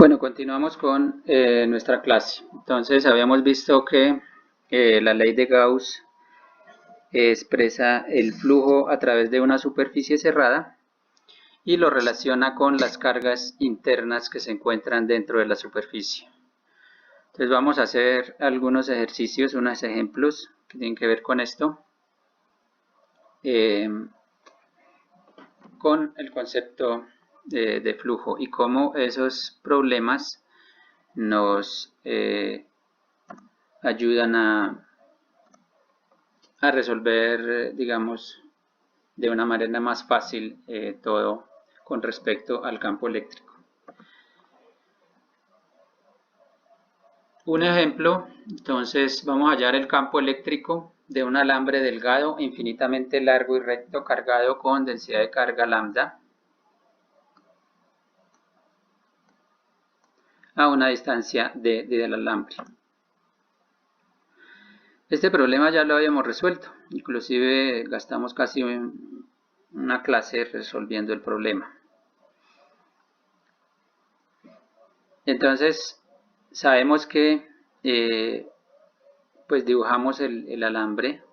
Bueno, continuamos con nuestra clase. Entonces, habíamos visto que la ley de Gauss expresa el flujo a través de una superficie cerrada y lo relaciona con las cargas internas que se encuentran dentro de la superficie. Entonces, vamos a hacer algunos ejercicios, unos ejemplos que tienen que ver con esto, con el concepto de flujo y cómo esos problemas nos ayudan a resolver, digamos, de una manera más fácil todo con respecto al campo eléctrico. Un ejemplo, entonces vamos a hallar el campo eléctrico de un alambre delgado, infinitamente largo y recto, cargado con densidad de carga lambda, a una distancia del alambre. Este problema ya lo habíamos resuelto, inclusive gastamos casi una clase resolviendo el problema. Entonces, sabemos que pues dibujamos el alambre.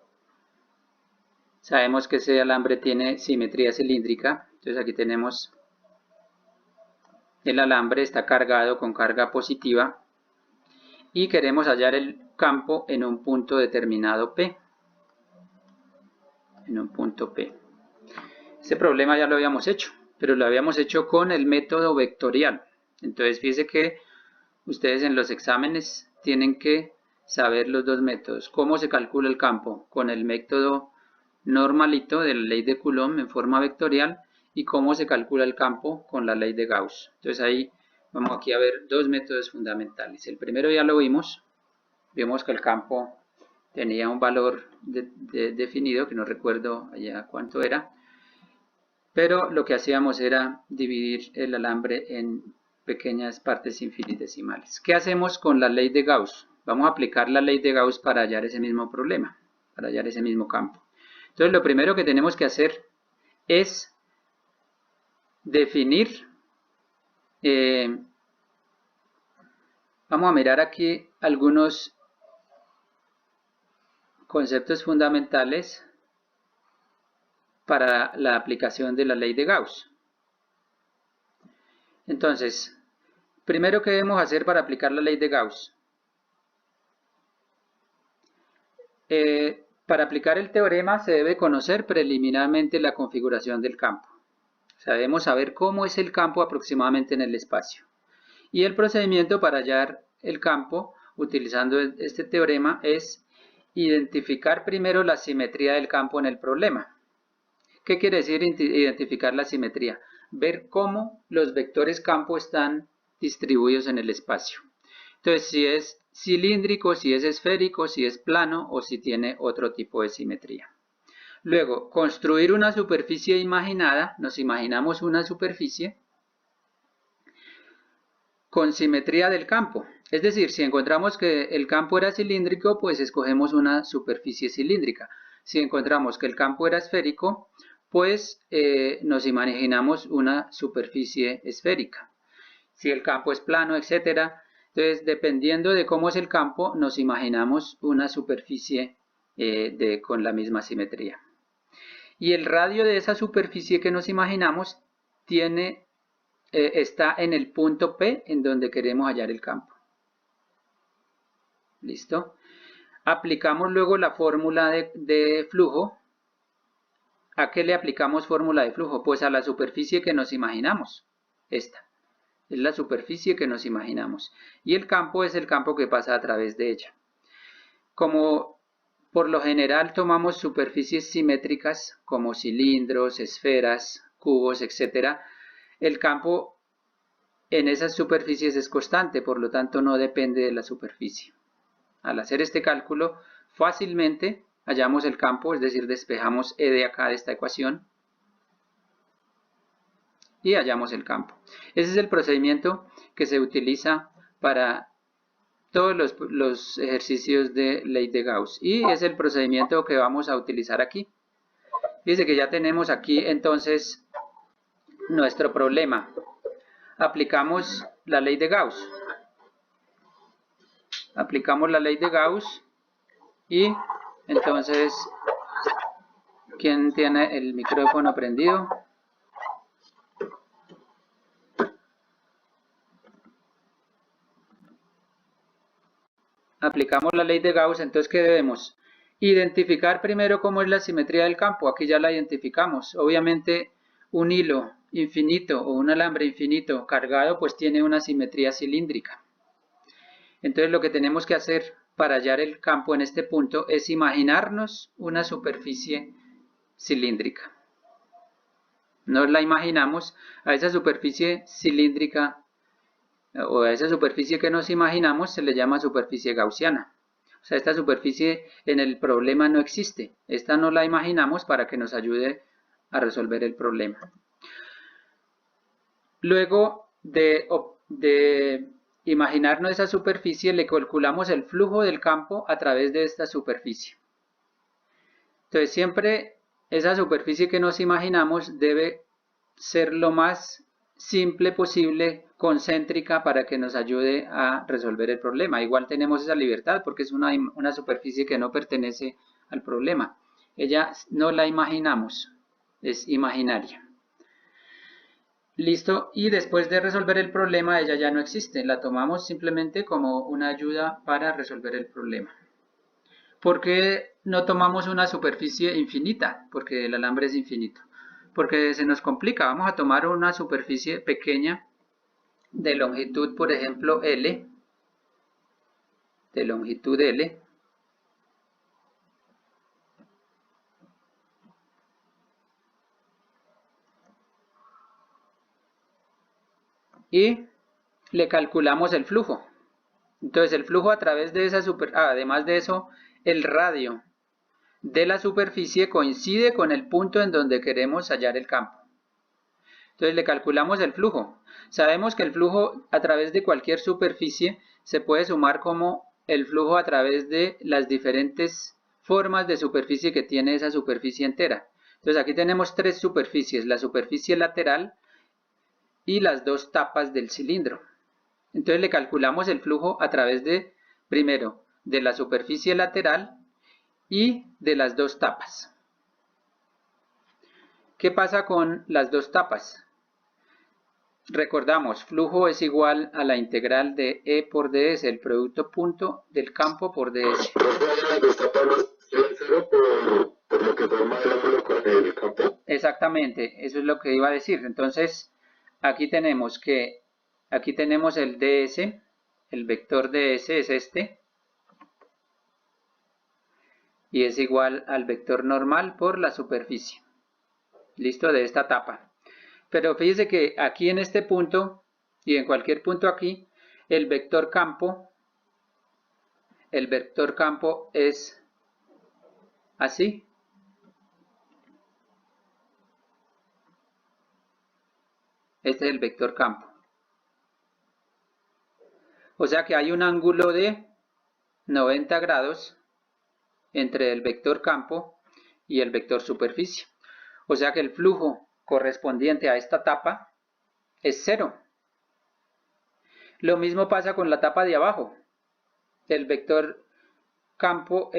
Sabemos que ese alambre tiene simetría cilíndrica. Entonces aquí tenemos el alambre, está cargado con carga positiva. Y queremos hallar el campo en un punto determinado P. En un punto P. Este problema ya lo habíamos hecho, pero lo habíamos hecho con el método vectorial. Entonces fíjense que ustedes en los exámenes tienen que saber los dos métodos. ¿Cómo se calcula el campo? Con el método normalito de la ley de Coulomb en forma vectorial y cómo se calcula el campo con la ley de Gauss. Entonces ahí vamos aquí a ver dos métodos fundamentales. El primero ya lo vimos que el campo tenía un valor definido, que no recuerdo ya cuánto era, pero lo que hacíamos era dividir el alambre en pequeñas partes infinitesimales. ¿Qué hacemos con la ley de Gauss? Vamos a aplicar la ley de Gauss para hallar ese mismo problema, para hallar ese mismo campo. Entonces lo primero que tenemos que hacer es definir, vamos a mirar aquí algunos conceptos fundamentales para la aplicación de la ley de Gauss. Entonces, primero, ¿qué debemos hacer para aplicar la ley de Gauss? Para aplicar el teorema se debe conocer preliminarmente la configuración del campo. O sea, debemos saber cómo es el campo aproximadamente en el espacio. Y el procedimiento para hallar el campo utilizando este teorema es identificar primero la simetría del campo en el problema. ¿Qué quiere decir identificar la simetría? Ver cómo los vectores campo están distribuidos en el espacio. Entonces, si es cilíndrico, si es esférico, si es plano o si tiene otro tipo de simetría. Luego, construir una superficie imaginada. Nos imaginamos una superficie con simetría del campo. Es decir, si encontramos que el campo era cilíndrico, pues escogemos una superficie cilíndrica. Si encontramos que el campo era esférico, pues nos imaginamos una superficie esférica. Si el campo es plano, etc. Entonces, dependiendo de cómo es el campo, nos imaginamos una superficie con la misma simetría. Y el radio de esa superficie que nos imaginamos está en el punto P en donde queremos hallar el campo. ¿Listo? Aplicamos luego la fórmula de flujo. ¿A qué le aplicamos fórmula de flujo? Pues a la superficie que nos imaginamos. Esta es la superficie que nos imaginamos. Y el campo es el campo que pasa a través de ella. Como por lo general tomamos superficies simétricas como cilindros, esferas, cubos, etc., el campo en esas superficies es constante, por lo tanto no depende de la superficie. Al hacer este cálculo, fácilmente hallamos el campo, es decir, despejamos E de acá de esta ecuación y hallamos el campo. Ese es el procedimiento que se utiliza para todos los ejercicios de ley de Gauss y es el procedimiento que vamos a utilizar aquí. Dice que ya tenemos aquí entonces nuestro problema. aplicamos la ley de Gauss. Aplicamos la ley de Gauss y entonces, ¿quién tiene el micrófono prendido? Aplicamos la ley de Gauss, entonces ¿qué debemos? Identificar primero cómo es la simetría del campo. Aquí ya la identificamos. Obviamente un hilo infinito o un alambre infinito cargado pues tiene una simetría cilíndrica. Entonces lo que tenemos que hacer para hallar el campo en este punto es imaginarnos una superficie cilíndrica. Nos la imaginamos a esa superficie cilíndrica o a esa superficie que nos imaginamos se le llama superficie gaussiana. O sea, esta superficie en el problema no existe. Esta no la imaginamos para que nos ayude a resolver el problema. Luego de imaginarnos esa superficie, le calculamos el flujo del campo a través de esta superficie. Entonces, siempre esa superficie que nos imaginamos debe ser lo más simple posible, concéntrica, para que nos ayude a resolver el problema. Igual tenemos esa libertad porque es una superficie que no pertenece al problema. Ella no la imaginamos, es imaginaria. Listo, y después de resolver el problema ella ya no existe, la tomamos simplemente como una ayuda para resolver el problema. ¿Por qué no tomamos una superficie infinita? Porque el alambre es infinito. Porque se nos complica, vamos a tomar una superficie pequeña de longitud, por ejemplo, L, de longitud L, y le calculamos el flujo. Entonces el flujo a través de esa además de eso, el radio de la superficie coincide con el punto en donde queremos hallar el campo. Entonces le calculamos el flujo. Sabemos que el flujo a través de cualquier superficie se puede sumar como el flujo a través de las diferentes formas de superficie que tiene esa superficie entera. Entonces aquí tenemos tres superficies, la superficie lateral y las dos tapas del cilindro. Entonces le calculamos el flujo a través de, primero, de la superficie lateral y de las dos tapas. ¿Qué pasa con las dos tapas? Recordamos, flujo es igual a la integral de E por ds, el producto punto del campo por ds. Exactamente, eso es lo que iba a decir. Entonces, aquí tenemos el ds, el vector ds es este, y es igual al vector normal por la superficie. Listo, de esta tapa. Pero fíjese que aquí en este punto y en cualquier punto aquí, el vector campo es así. Este es el vector campo. O sea que hay un ángulo de 90 grados entre el vector campo y el vector superficie. O sea que el flujo correspondiente a esta tapa es 0. Lo mismo pasa con la tapa de abajo. El vector campo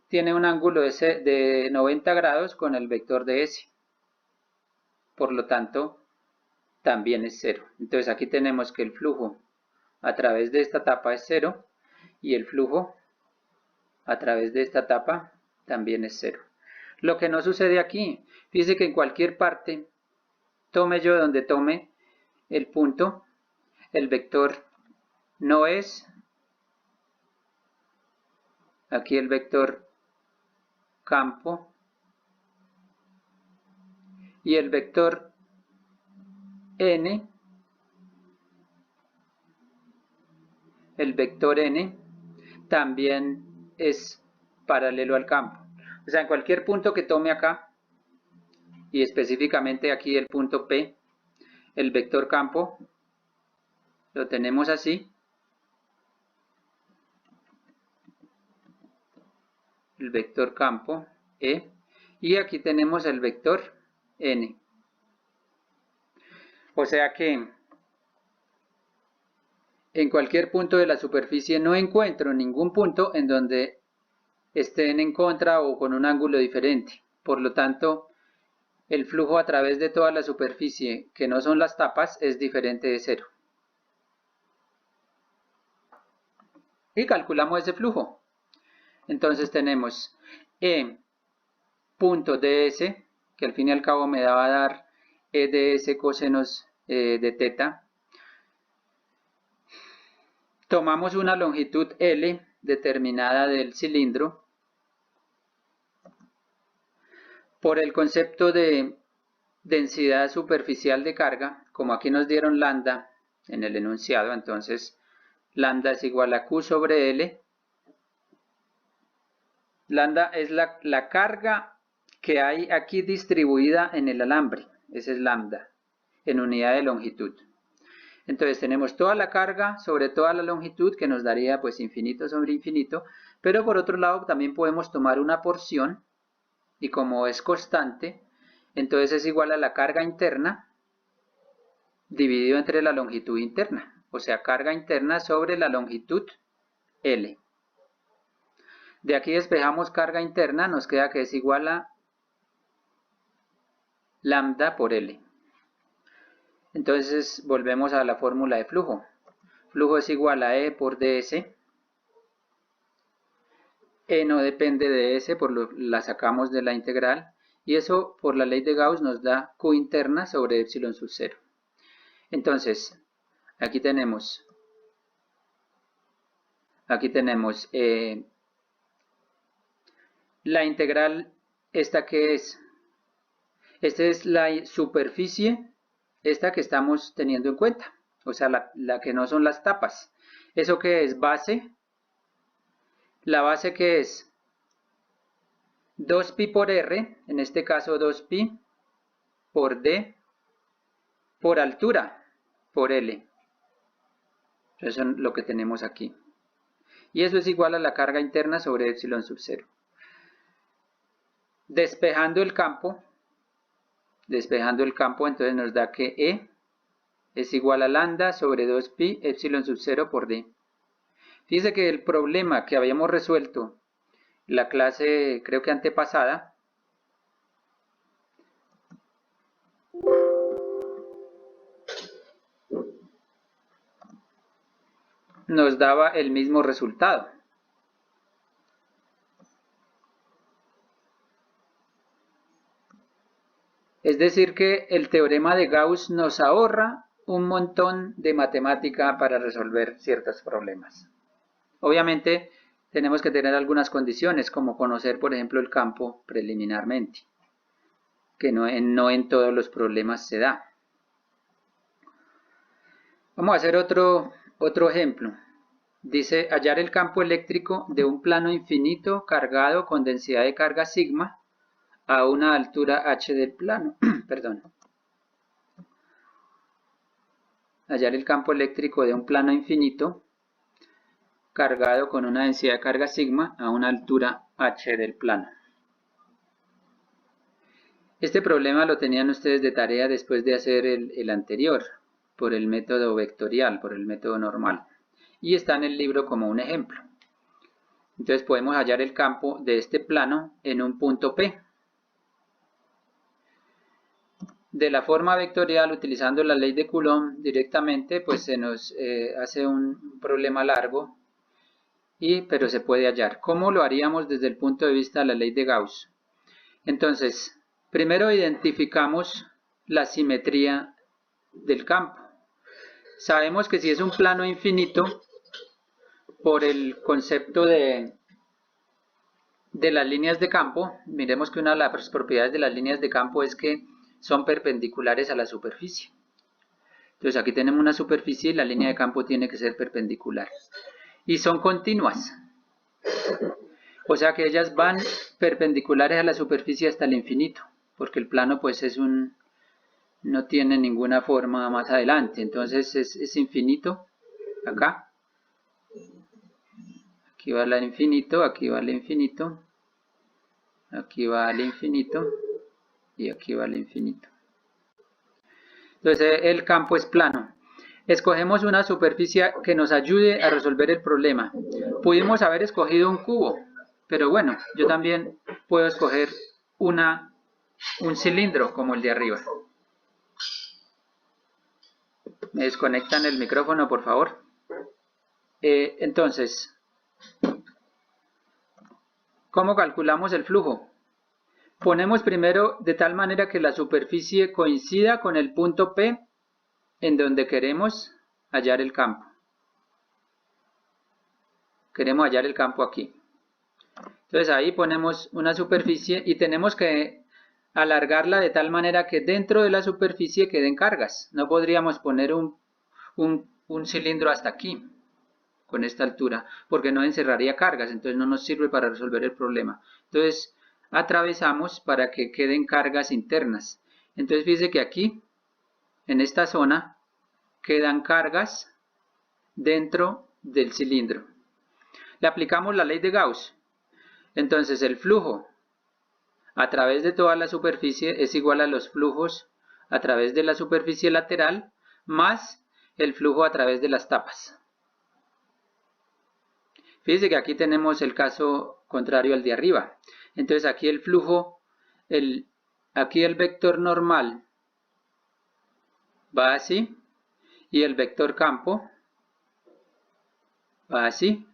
tiene un ángulo de 90 grados con el vector de S. Por lo tanto, también es 0. Entonces aquí tenemos que el flujo a través de esta tapa es 0 y el flujo a través de esta tapa también es 0. Lo que no sucede aquí, fíjese que en cualquier parte, tome yo donde tome el punto, el vector no es, aquí el vector campo, y el vector n, también es paralelo al campo. O sea, en cualquier punto que tome acá, y específicamente aquí el punto P, el vector campo lo tenemos así. El vector campo E, y aquí tenemos el vector N. O sea que en cualquier punto de la superficie no encuentro ningún punto en donde estén en contra o con un ángulo diferente. Por lo tanto, el flujo a través de toda la superficie que no son las tapas es diferente de cero. Y calculamos ese flujo. Entonces tenemos E punto ds, que al fin y al cabo me va a dar E ds cosenos de teta. Tomamos una longitud L determinada del cilindro. Por el concepto de densidad superficial de carga, como aquí nos dieron lambda en el enunciado, entonces lambda es igual a Q sobre L. Lambda es la carga que hay aquí distribuida en el alambre, ese es lambda, en unidad de longitud. Entonces tenemos toda la carga sobre toda la longitud, que nos daría pues infinito sobre infinito, pero por otro lado también podemos tomar una porción, y como es constante, entonces es igual a la carga interna dividido entre la longitud interna, o sea, carga interna sobre la longitud L. De aquí despejamos carga interna, nos queda que es igual a lambda por L. Entonces volvemos a la fórmula de flujo. Flujo es igual a E por ds. E no depende de S, la sacamos de la integral. Y eso por la ley de Gauss nos da Q interna sobre epsilon sub 0. Entonces, aquí tenemos la integral, ¿esta qué es? Esta es la superficie, esta que estamos teniendo en cuenta, o sea, la que no son las tapas. ¿Eso qué es? Base. La base que es 2pi por r, en este caso 2pi por d, por altura, por L. Eso es lo que tenemos aquí. Y eso es igual a la carga interna sobre epsilon sub 0. Despejando el campo, entonces nos da que E es igual a lambda sobre 2pi epsilon sub 0 por d. Fíjense que el problema que habíamos resuelto en la clase, creo que antepasada, nos daba el mismo resultado. Es decir que el teorema de Gauss nos ahorra un montón de matemática para resolver ciertos problemas. Obviamente tenemos que tener algunas condiciones, como conocer por ejemplo el campo preliminarmente, que no en todos los problemas se da. Vamos a hacer otro ejemplo. Dice hallar el campo eléctrico de un plano infinito cargado con densidad de carga sigma a una altura h del plano. Perdón. Hallar el campo eléctrico de un plano infinito cargado con una densidad de carga sigma a una altura h del plano. Este problema lo tenían ustedes de tarea después de hacer el anterior, por el método vectorial, por el método normal. Y está en el libro como un ejemplo. Entonces podemos hallar el campo de este plano en un punto P. De la forma vectorial, utilizando la ley de Coulomb directamente, pues se nos hace un problema largo, pero se puede hallar. ¿Cómo lo haríamos desde el punto de vista de la ley de Gauss? Entonces, primero identificamos la simetría del campo. Sabemos que si es un plano infinito, por el concepto de las líneas de campo, miremos que una de las propiedades de las líneas de campo es que son perpendiculares a la superficie. Entonces aquí tenemos una superficie y la línea de campo tiene que ser perpendicular. Y son continuas. O sea que ellas van perpendiculares a la superficie hasta el infinito, porque el plano pues no tiene ninguna forma más adelante. Entonces es infinito acá. Aquí va al infinito, aquí va al infinito, aquí va al infinito y aquí va al infinito. Entonces el campo es plano. Escogemos una superficie que nos ayude a resolver el problema. Pudimos haber escogido un cubo, pero bueno, yo también puedo escoger un cilindro como el de arriba. Me desconectan el micrófono, por favor. Entonces, ¿cómo calculamos el flujo? Ponemos primero de tal manera que la superficie coincida con el punto P en donde queremos hallar el campo. Queremos hallar el campo aquí. Entonces ahí ponemos una superficie y tenemos que alargarla de tal manera que dentro de la superficie queden cargas. No podríamos poner un cilindro hasta aquí, con esta altura, porque no encerraría cargas, entonces no nos sirve para resolver el problema. Entonces atravesamos para que queden cargas internas. Entonces fíjese que aquí, en esta zona, quedan cargas dentro del cilindro. Le aplicamos la ley de Gauss. Entonces el flujo a través de toda la superficie es igual a los flujos a través de la superficie lateral más el flujo a través de las tapas. Fíjense que aquí tenemos el caso contrario al de arriba. Entonces aquí el flujo, aquí el vector normal va así y el vector campo va así.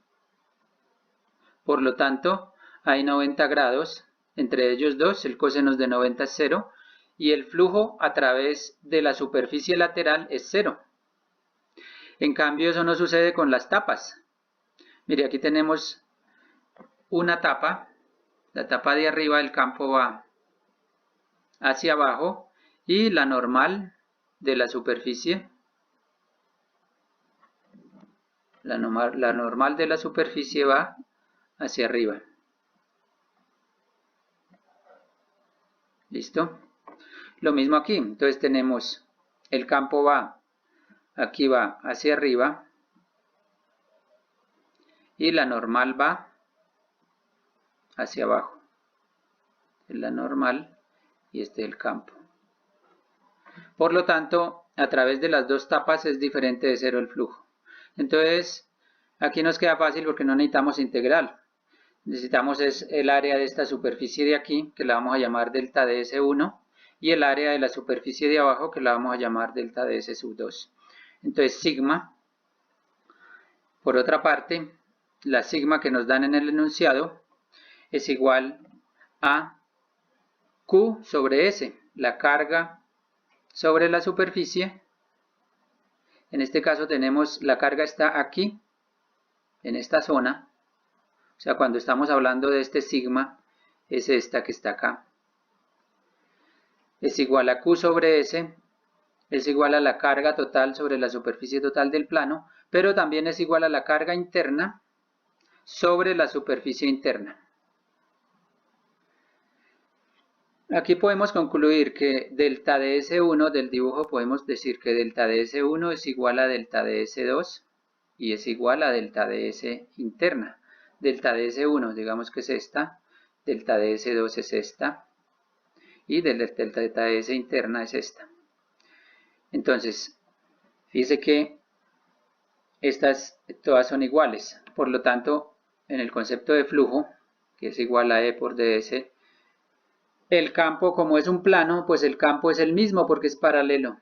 Por lo tanto, hay 90 grados entre ellos dos, el cosinus de 90 es 0 y el flujo a través de la superficie lateral es 0. En cambio, eso no sucede con las tapas. Mire, aquí tenemos una tapa, la tapa de arriba del campo va hacia abajo y la normal de la superficie, la normal de la superficie va hacia arriba. ¿Listo? Lo mismo aquí, entonces tenemos el campo va, aquí va hacia arriba y la normal va hacia abajo. Es la normal y este es el campo. Por lo tanto, a través de las dos tapas es diferente de 0 el flujo. Entonces, aquí nos queda fácil porque no necesitamos integral. Necesitamos es el área de esta superficie de aquí, que la vamos a llamar delta de S1, y el área de la superficie de abajo, que la vamos a llamar delta de S sub 2. Entonces, sigma, por otra parte, la sigma que nos dan en el enunciado es igual a Q sobre S, la carga sobre la superficie. En este caso tenemos la carga está aquí, en esta zona. O sea, cuando estamos hablando de este sigma, es esta que está acá. Es igual a Q sobre S, es igual a la carga total sobre la superficie total del plano, pero también es igual a la carga interna sobre la superficie interna. Aquí podemos concluir que delta de S1 del dibujo podemos decir que delta de S1 es igual a delta de S2 y es igual a delta de S interna. Delta de S1 digamos que es esta, delta de S2 es esta y delta de S interna es esta. Entonces, fíjese que estas todas son iguales, por lo tanto, en el concepto de flujo, que es igual a E por ds, el campo, como es un plano, pues el campo es el mismo porque es paralelo.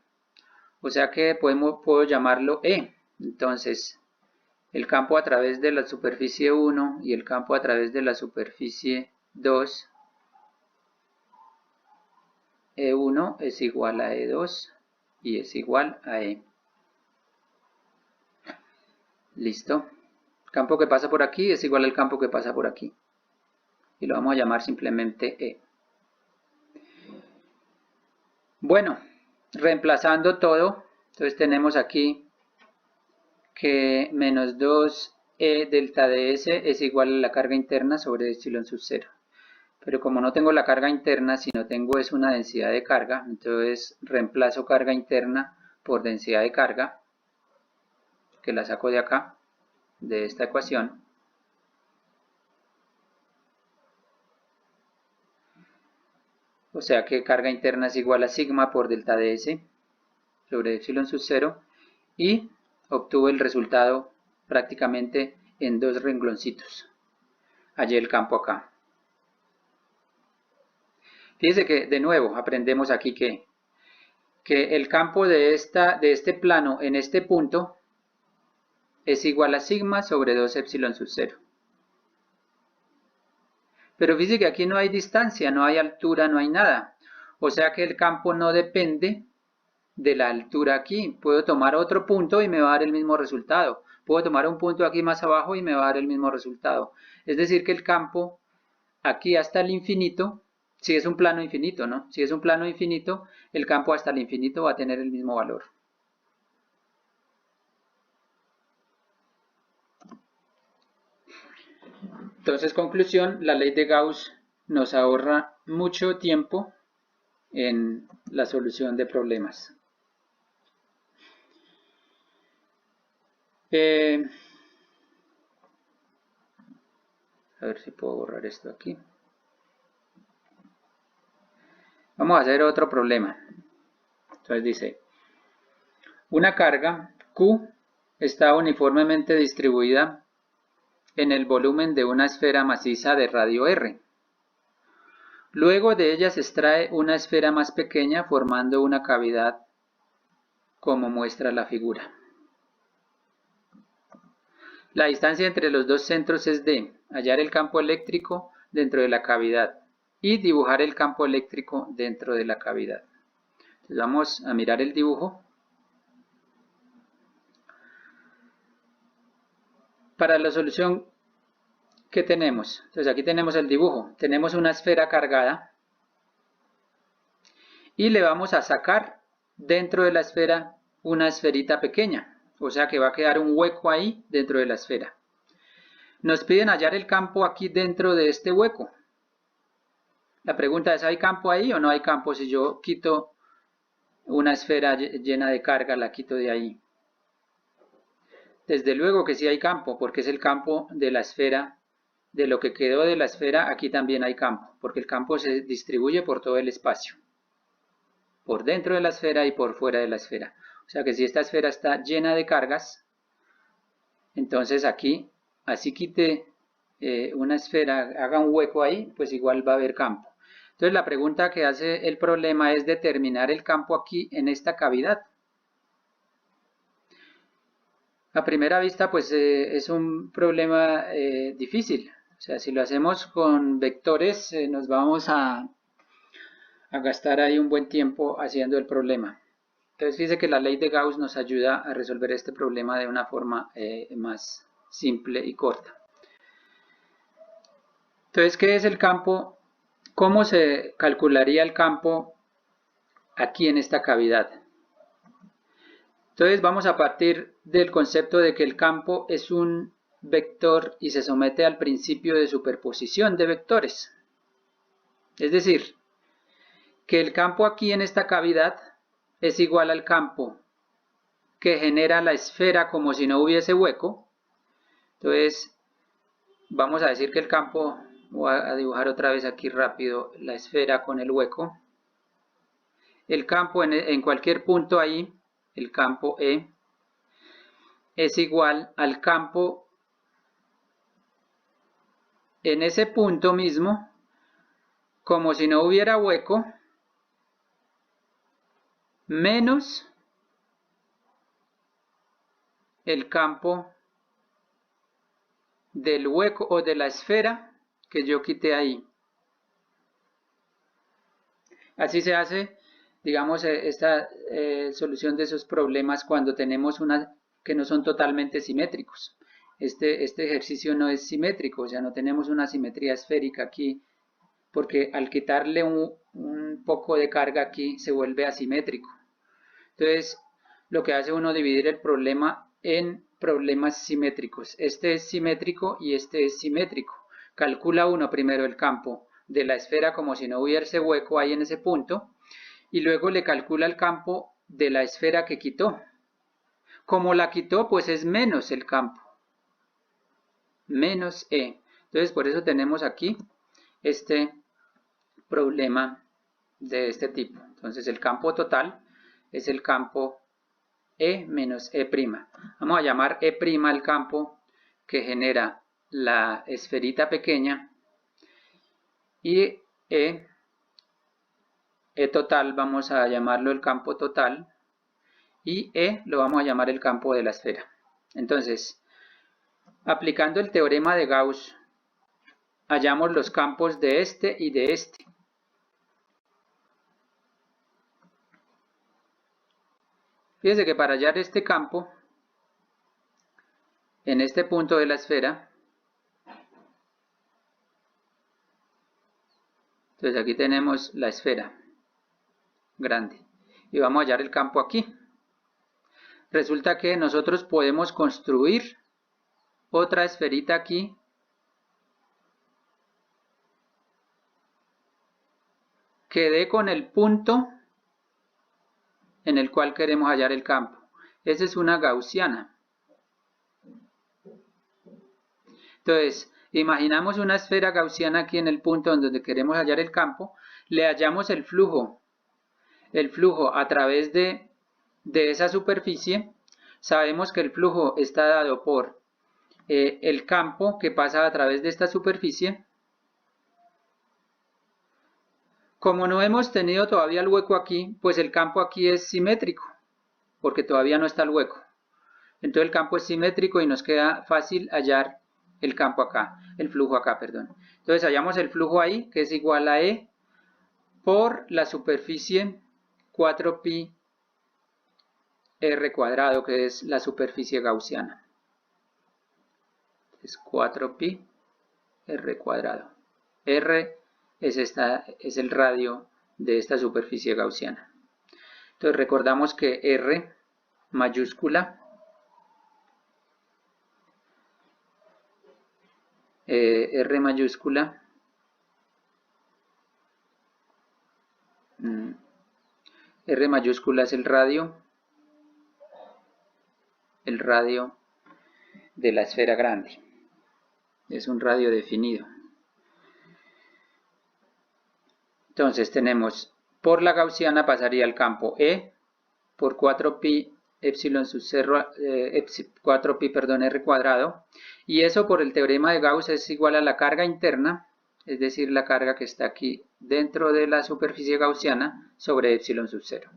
O sea que puedo llamarlo E. Entonces, el campo a través de la superficie 1 y el campo a través de la superficie 2, E1 es igual a E2 y es igual a E. Listo. El campo que pasa por aquí es igual al campo que pasa por aquí. Y lo vamos a llamar simplemente E. Bueno, reemplazando todo, entonces tenemos aquí que menos 2E delta de S es igual a la carga interna sobre epsilon sub 0. Pero como no tengo la carga interna, sino tengo es una densidad de carga, entonces reemplazo carga interna por densidad de carga, que la saco de acá, de esta ecuación. O sea que carga interna es igual a sigma por delta de S sobre epsilon sub 0. y obtuvo el resultado prácticamente en 2 rengloncitos. Hallé el campo acá. Fíjense que de nuevo aprendemos aquí que el campo de este plano en este punto es igual a sigma sobre 2 epsilon sub 0. Pero fíjense que aquí no hay distancia, no hay altura, no hay nada. O sea que el campo no depende de la altura aquí. Puedo tomar otro punto y me va a dar el mismo resultado. Puedo tomar un punto aquí más abajo y me va a dar el mismo resultado. Es decir que el campo aquí hasta el infinito, si es un plano infinito, ¿no? Si es un plano infinito, el campo hasta el infinito va a tener el mismo valor. Entonces, conclusión, la ley de Gauss nos ahorra mucho tiempo en la solución de problemas. A ver si puedo borrar esto aquí. Vamos a hacer otro problema. Entonces dice, una carga Q está uniformemente distribuida en el volumen de una esfera maciza de radio R. Luego de ella se extrae una esfera más pequeña formando una cavidad como muestra la figura. La distancia entre los dos centros es d, hallar el campo eléctrico dentro de la cavidad y dibujar el campo eléctrico dentro de la cavidad. Entonces vamos a mirar el dibujo. Para la solución que tenemos, entonces aquí tenemos el dibujo, tenemos una esfera cargada y le vamos a sacar dentro de la esfera una esferita pequeña, o sea que va a quedar un hueco ahí dentro de la esfera. Nos piden hallar el campo aquí dentro de este hueco. La pregunta es, ¿hay campo ahí o no hay campo? Si yo quito una esfera llena de carga, la quito de ahí. Desde luego que sí hay campo, porque es el campo de la esfera, de lo que quedó de la esfera, aquí también hay campo, porque el campo se distribuye por todo el espacio, por dentro de la esfera y por fuera de la esfera. O sea que si esta esfera está llena de cargas, entonces aquí, así quite una esfera, haga un hueco ahí, pues igual va a haber campo. Entonces la pregunta que hace el problema es determinar el campo aquí en esta cavidad. A primera vista pues es un problema difícil. O sea, si lo hacemos con vectores nos vamos a gastar ahí un buen tiempo haciendo el problema. Entonces fíjese que la ley de Gauss nos ayuda a resolver este problema de una forma más simple y corta. Entonces, ¿qué es el campo? ¿Cómo se calcularía el campo aquí en esta cavidad? Entonces vamos a partir del concepto de que el campo es un vector y se somete al principio de superposición de vectores. Es decir, que el campo aquí en esta cavidad es igual al campo que genera la esfera como si no hubiese hueco. Entonces vamos a decir que el campo, voy a dibujar otra vez aquí rápido la esfera con el hueco. El campo en cualquier punto ahí, el campo E, es igual al campo en ese punto mismo, como si no hubiera hueco, menos el campo del hueco o de la esfera que yo quité ahí. Así se hace, digamos, esta solución de esos problemas cuando tenemos una que no son totalmente simétricos. Este ejercicio no es simétrico, o sea, no tenemos una simetría esférica aquí, porque al quitarle un poco de carga aquí se vuelve asimétrico. Entonces, lo que hace uno es dividir el problema en problemas simétricos. Este es simétrico y este es simétrico. Calcula uno primero el campo de la esfera como si no hubiese hueco ahí en ese punto, y luego le calcula el campo de la esfera que quitó. Como la quitó, pues es menos el campo, menos E. Entonces por eso tenemos aquí este problema de este tipo. Entonces el campo total es el campo E menos E'. Vamos a llamar E' al campo que genera la esferita pequeña y E total vamos a llamarlo el campo total y E lo vamos a llamar el campo de la esfera. Entonces, aplicando el teorema de Gauss, hallamos los campos de este y de este. Fíjense que para hallar este campo, en este punto de la esfera, entonces aquí tenemos la esfera grande y vamos a hallar el campo aquí. Resulta que nosotros podemos construir otra esferita aquí que dé con el punto en el cual queremos hallar el campo. Esa es una gaussiana. Entonces, imaginamos una esfera gaussiana aquí en el punto donde queremos hallar el campo, le hallamos el flujo a través de esa superficie. Sabemos que el flujo está dado por el campo que pasa a través de esta superficie. Como no hemos tenido todavía el hueco aquí, pues el campo aquí es simétrico, porque todavía no está el hueco. Entonces el campo es simétrico y nos queda fácil hallar el campo acá, el flujo acá, perdón. Entonces hallamos el flujo ahí, que es igual a E por la superficie 4pi r cuadrado, que es la superficie gaussiana. Es 4pi r cuadrado. R es el radio de esta superficie gaussiana. Entonces recordamos que R mayúscula R mayúscula es el radio de la esfera grande. Es un radio definido. Entonces tenemos, por la gaussiana pasaría el campo E por 4pi epsilon sub 0, 4pi, perdón, r cuadrado, y eso por el teorema de Gauss es igual a la carga interna, es decir, la carga que está aquí dentro de la superficie gaussiana sobre epsilon sub 0.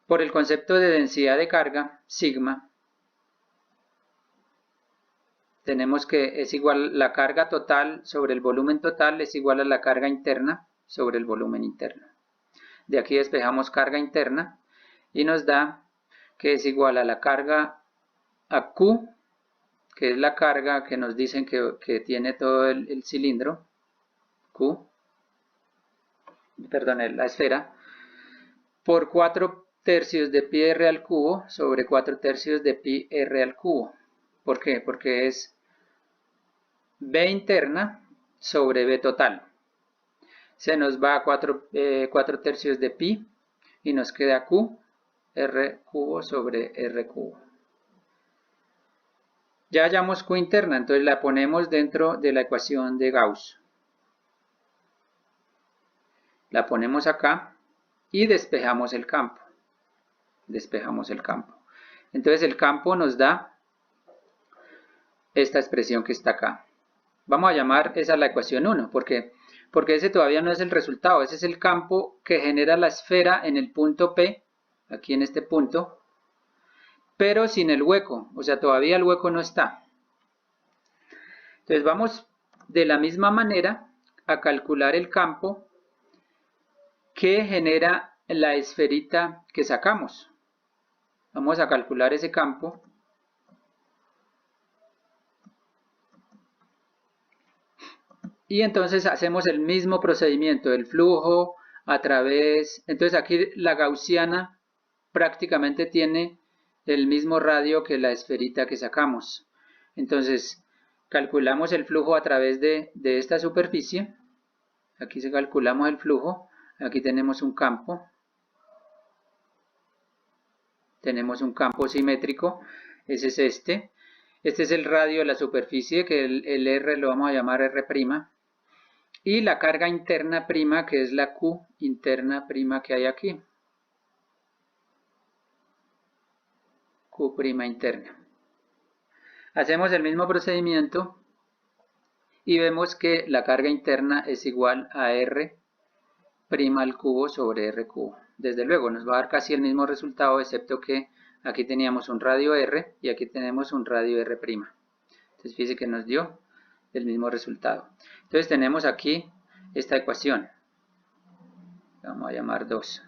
Por el concepto de densidad de carga, sigma, tenemos que es igual la carga total sobre el volumen total es igual a la carga interna sobre el volumen interno. De aquí despejamos carga interna y nos da que es igual a la carga a Q, que es la carga que nos dicen que tiene todo el cilindro, Q, perdón, la esfera, por 4/3 de pi r al cubo sobre 4/3 de pi r al cubo. ¿Por qué? Porque es B interna sobre B total. Se nos va a 4/3 de pi y nos queda Q, R cubo sobre R cubo. Ya hallamos Q interna, entonces la ponemos dentro de la ecuación de Gauss. La ponemos acá y despejamos el campo. Entonces el campo nos da esta expresión que está acá. Vamos a llamar esa la ecuación 1, porque ese todavía no es el resultado, ese es el campo que genera la esfera en el punto P, aquí en este punto, pero sin el hueco, o sea, todavía el hueco no está. Entonces vamos de la misma manera a calcular el campo que genera la esferita que sacamos. Vamos a calcular ese campo. Y entonces hacemos el mismo procedimiento, el flujo a través, entonces aquí la gaussiana prácticamente tiene el mismo radio que la esferita que sacamos. Entonces calculamos el flujo a través de esta superficie, aquí calculamos el flujo, aquí tenemos un campo simétrico, ese es este es el radio de la superficie, que el R lo vamos a llamar R', y la carga interna prima, que es la Q interna prima que hay aquí. Q' interna. Hacemos el mismo procedimiento y vemos que la carga interna es igual a R' al cubo sobre R cubo. Desde luego nos va a dar casi el mismo resultado, excepto que aquí teníamos un radio R y aquí tenemos un radio R'. Entonces fíjense que nos dio el mismo resultado. Entonces tenemos aquí esta ecuación. Vamos a llamar 2.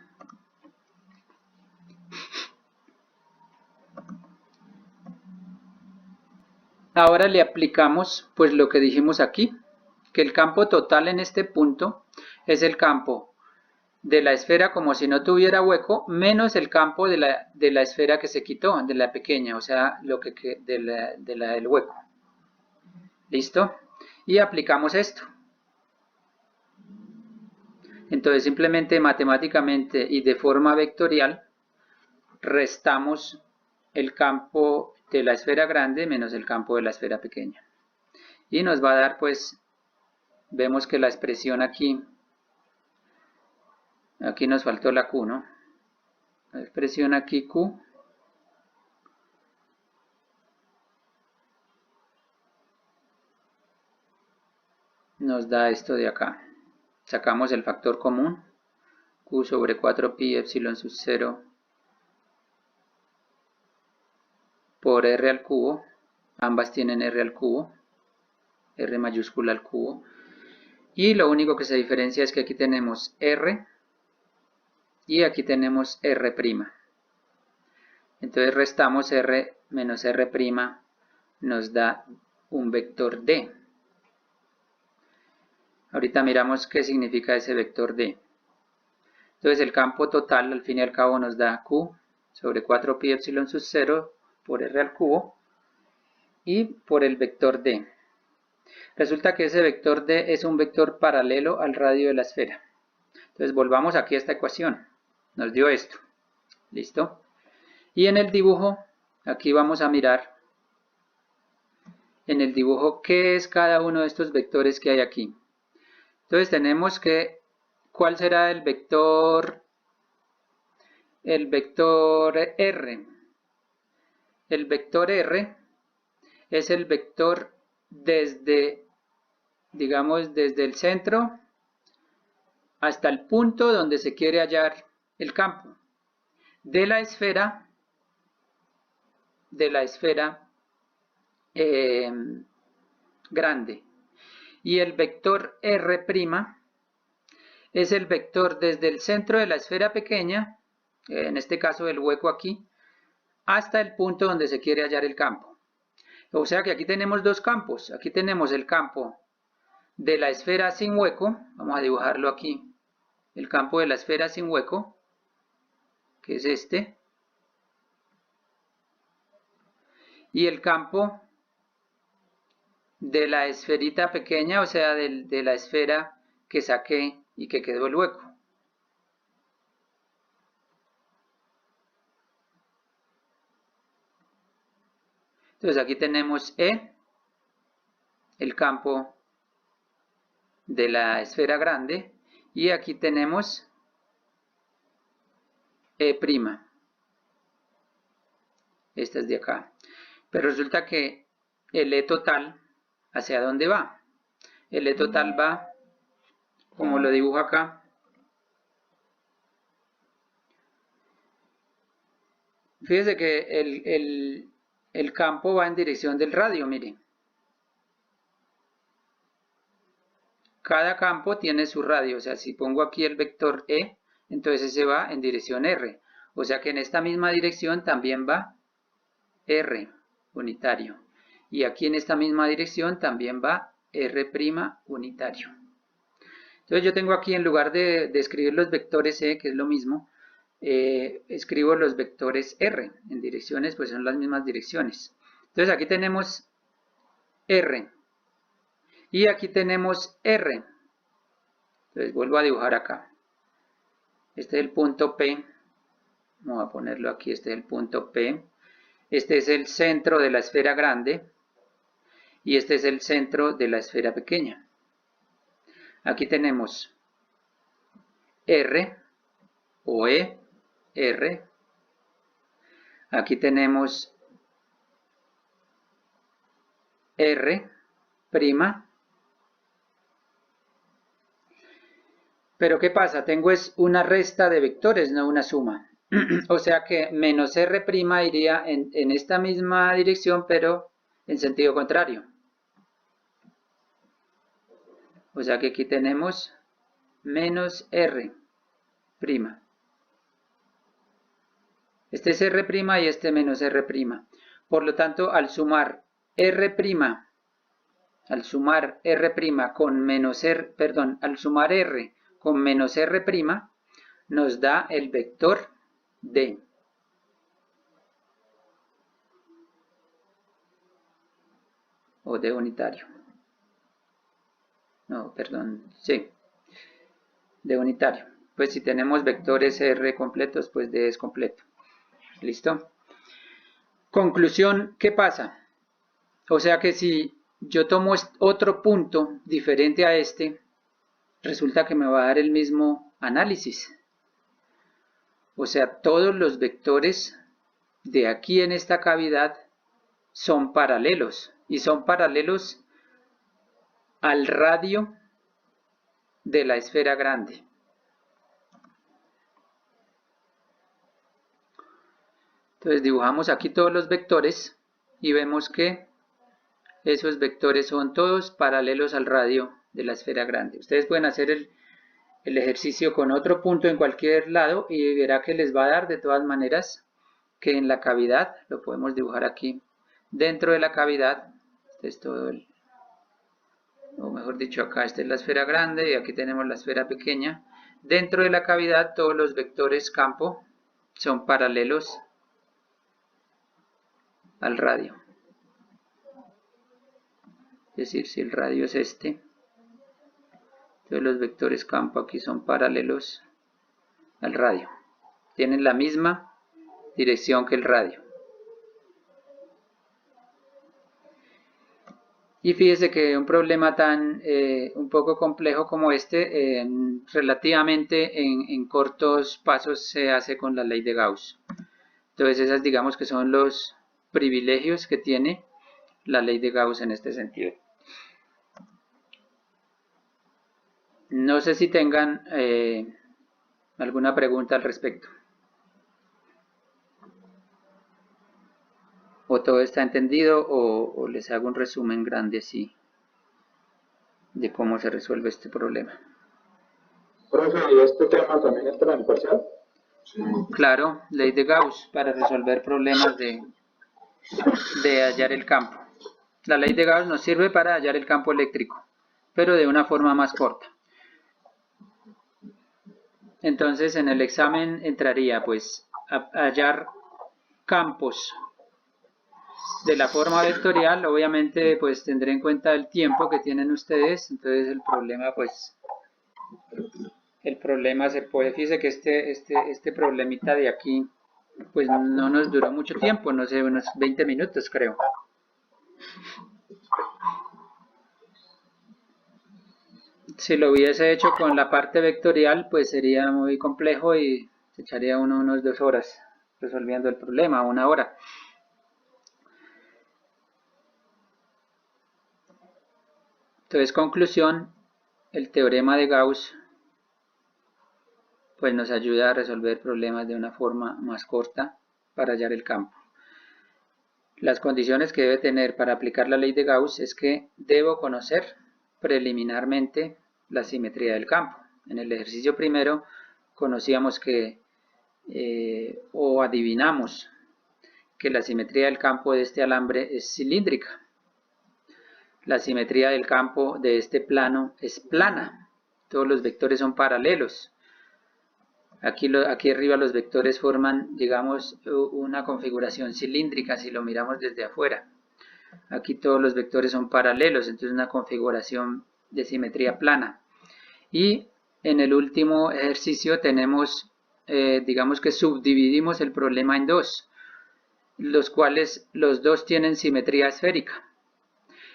Ahora le aplicamos pues lo que dijimos aquí, que el campo total en este punto es el campo de la esfera como si no tuviera hueco, menos el campo de la esfera que se quitó, de la pequeña, o sea, del hueco. ¿Listo? Y aplicamos esto. Entonces simplemente matemáticamente y de forma vectorial restamos el campo de la esfera grande menos el campo de la esfera pequeña. Y nos va a dar, pues, vemos que la expresión aquí nos faltó la Q, ¿no? La expresión aquí Q nos da esto de acá. Sacamos el factor común, Q sobre 4pi epsilon sub 0 por R al cubo. Ambas tienen R al cubo, R mayúscula al cubo. Y lo único que se diferencia es que aquí tenemos R y aquí tenemos R'. Entonces restamos R menos R', nos da un vector D. Ahorita miramos qué significa ese vector D. Entonces el campo total al fin y al cabo nos da Q sobre 4pi epsilon sub 0 por R al cubo y por el vector D. Resulta que ese vector D es un vector paralelo al radio de la esfera. Entonces volvamos aquí a esta ecuación. Nos dio esto. ¿Listo? Y en el dibujo, aquí vamos a mirar en el dibujo qué es cada uno de estos vectores que hay aquí. Entonces tenemos que, ¿cuál será el vector R? El vector R es el vector desde, digamos, desde el centro hasta el punto donde se quiere hallar el campo de la esfera grande. Y el vector R' es el vector desde el centro de la esfera pequeña, en este caso el hueco aquí, hasta el punto donde se quiere hallar el campo. O sea que aquí tenemos dos campos. Aquí tenemos el campo de la esfera sin hueco, vamos a dibujarlo aquí, el campo de la esfera sin hueco, que es este, y el campo de la esferita pequeña, o sea, de la esfera que saqué y que quedó el hueco. Entonces aquí tenemos E, el campo de la esfera grande, y aquí tenemos E'. Esta es de acá. Pero resulta que el E total, ¿hacia dónde va? El E total va, como lo dibujo acá, fíjese que el campo va en dirección del radio, miren. Cada campo tiene su radio, o sea, si pongo aquí el vector E, entonces ese va en dirección R. O sea que en esta misma dirección también va R unitario. Y aquí en esta misma dirección también va R' unitario. Entonces yo tengo aquí, en lugar de escribir los vectores E, que es lo mismo, escribo los vectores R. En direcciones, pues son las mismas direcciones. Entonces aquí tenemos R. Y aquí tenemos R. Entonces vuelvo a dibujar acá. Este es el punto P. Vamos a ponerlo aquí, este es el punto P. Este es el centro de la esfera grande. Y este es el centro de la esfera pequeña. Aquí tenemos R o E, R. Aquí tenemos R', pero ¿qué pasa? Tengo es una resta de vectores, no una suma. O sea que menos R' iría en esta misma dirección, pero en sentido contrario. O sea que aquí tenemos menos R'. Este es R' y este menos R'. Por lo tanto, al sumar R' con menos R, perdón, al sumar R con menos R', nos da el vector D. O D unitario. No, perdón, sí. D unitario. Pues si tenemos vectores R completos, pues D es completo. ¿Listo? Conclusión, ¿qué pasa? O sea que si yo tomo otro punto diferente a este, resulta que me va a dar el mismo análisis. O sea, todos los vectores de aquí en esta cavidad son paralelos. Y son paralelos al radio de la esfera grande. Entonces dibujamos aquí todos los vectores y vemos que esos vectores son todos paralelos al radio de la esfera grande. Ustedes pueden hacer el ejercicio con otro punto en cualquier lado y verá que les va a dar de todas maneras que en la cavidad, lo podemos dibujar aquí, dentro de la cavidad, este es todo o mejor dicho, acá esta es la esfera grande y aquí tenemos la esfera pequeña. Dentro de la cavidad todos los vectores campo son paralelos al radio. Es decir, si el radio es este, entonces los vectores campo aquí son paralelos al radio. Tienen la misma dirección que el radio. Y fíjese que un problema tan un poco complejo como este, relativamente en cortos pasos se hace con la ley de Gauss. Entonces esas digamos que son los privilegios que tiene la ley de Gauss en este sentido. No sé si tengan alguna pregunta al respecto. O todo está entendido o les hago un resumen grande así de cómo se resuelve este problema. Profe, ¿y este tema también entra en el parcial? Sí. Claro, ley de Gauss para resolver problemas de hallar el campo. La ley de Gauss nos sirve para hallar el campo eléctrico, pero de una forma más corta. Entonces en el examen entraría pues a hallar campos de la forma vectorial. Obviamente pues tendré en cuenta el tiempo que tienen ustedes, entonces el problema se puede, fíjese que este problemita de aquí pues no nos duró mucho tiempo, no sé, unos 20 minutos creo. Si lo hubiese hecho con la parte vectorial, pues sería muy complejo y se echaría unas 2 horas resolviendo el problema, 1 hora. Entonces, conclusión, el teorema de Gauss pues nos ayuda a resolver problemas de una forma más corta para hallar el campo. Las condiciones que debe tener para aplicar la ley de Gauss es que debo conocer preliminarmente la simetría del campo. En el ejercicio primero conocíamos que o adivinamos que la simetría del campo de este alambre es cilíndrica. La simetría del campo de este plano es plana. Todos los vectores son paralelos. Aquí arriba los vectores forman, digamos, una configuración cilíndrica si lo miramos desde afuera. Aquí todos los vectores son paralelos, entonces una configuración de simetría plana. Y en el último ejercicio tenemos, digamos que subdividimos el problema en dos, los cuales los dos tienen simetría esférica.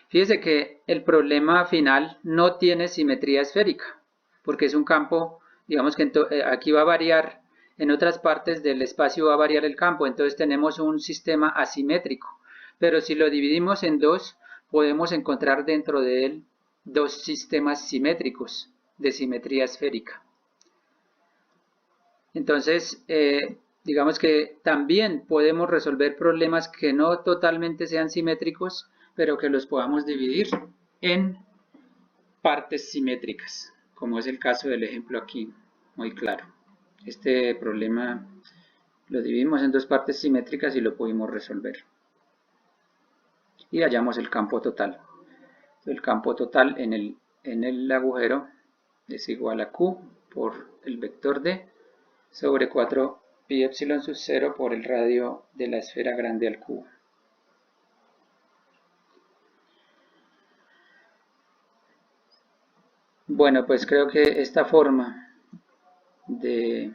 Fíjese que el problema final no tiene simetría esférica, porque es un campo, digamos que aquí va a variar en otras partes del espacio va a variar el campo, entonces tenemos un sistema asimétrico. Pero si lo dividimos en dos, podemos encontrar dentro de él dos sistemas simétricos de simetría esférica. Entonces, digamos que también podemos resolver problemas que no totalmente sean simétricos, pero que los podamos dividir en partes simétricas, como es el caso del ejemplo aquí, muy claro. Este problema lo dividimos en dos partes simétricas y lo pudimos resolver. Y hallamos el campo total. El campo total en el agujero es igual a Q por el vector D sobre 4 pi epsilon sub 0 por el radio de la esfera grande al cubo. Bueno, pues creo que esta forma de